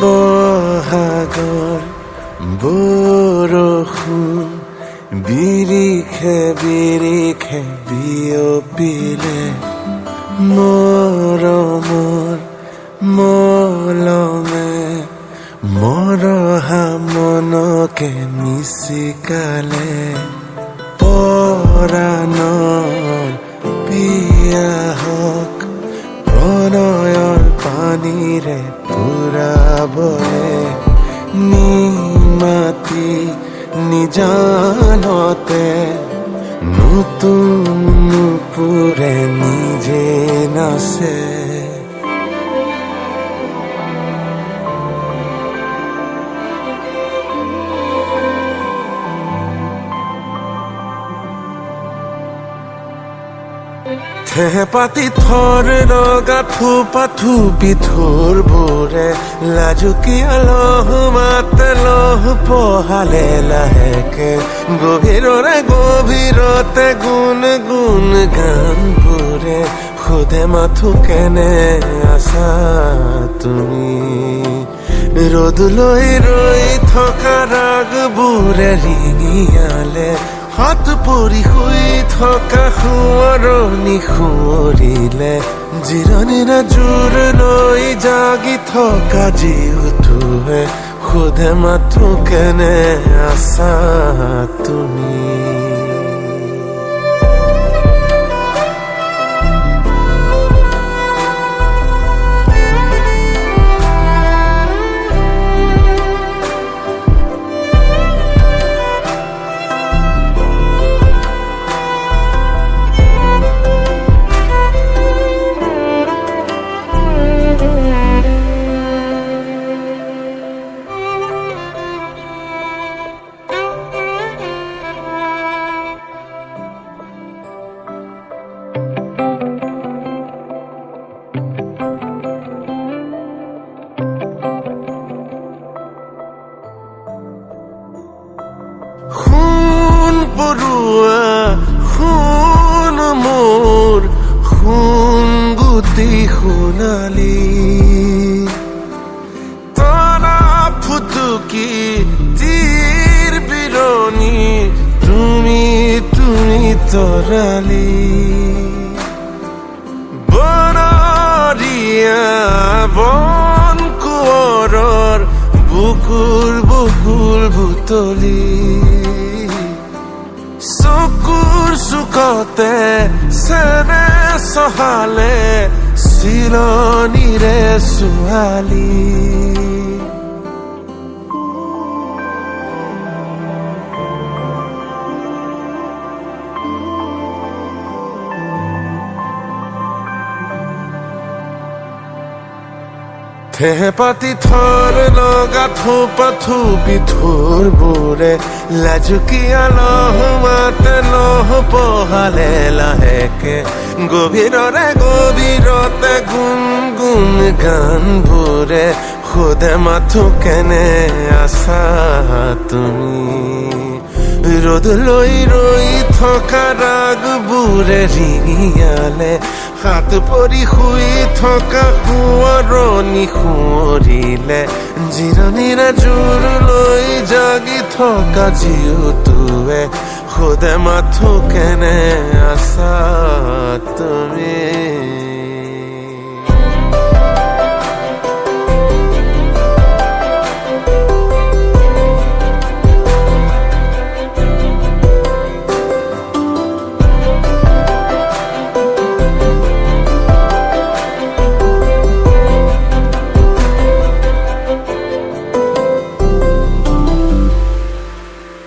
বহাগৰ বৰষুণ বিৰিখে বিৰিখে বিয়পিলে মৰমৰ মলমে মৰহা মনকে নিচিকালে পৰাণৰ পিয়াহক প্ৰণয়ৰ পানীৰে পুৰাবলে নিমাতি নিজানতে নতুন নুপুৰে নিজে নাচে পাতি থৰ লগা থোপা থুপি থোৰ বোৰে লাজুকীয়া লহ মাত লহ পহালে লাহেকে গভীৰৰে গভীৰতে গুণ গুণ গান বোৰে সোধে মাথো কেনে আছা তুমি ৰ'দ লৈ ৰৈ থকা ৰাগ বোৰে ৰিঙিয়ালে হাত পৰি শুই থকা সোঁৱৰণি সোঁৱৰিলে জিৰণিৰ জোৰ লৈ জাগি থকা জীউটোৱে সোধে মাথো কেনে আছা তুমি পৰুৱা শুন মোৰ শুন গুটি সোণালী তৰা ফুটুকি তীৰ বিৰণী তুমি তুমি তৰালী বনৰীয়া বন কোঁৱৰৰ বুকুৰ বুকুৰ বুটলি চকুৰ চুকতে চেনে চহালে চিলনিৰে ছোৱালী পাতি থৰ লগা থোপা থুপি থোৰ বোৰে লাজুকীয়া লহ মাত লহ পহালে লাহেকে গভীৰৰে গভীৰতে গুণ গুণ গান বোৰে সোধে মাথো কেনে আছা তুমি ৰ'দ লৈ ৰৈ থকা ৰাগ বোৰে ৰিঙিয়ালে হাত পৰি শুই থকা সোঁৱৰণি সোঁৱৰিলে জিৰণিৰ জোৰ লৈ জাগি থকা জীউটোৱে সোধে মাথো কেনে আছা তুমি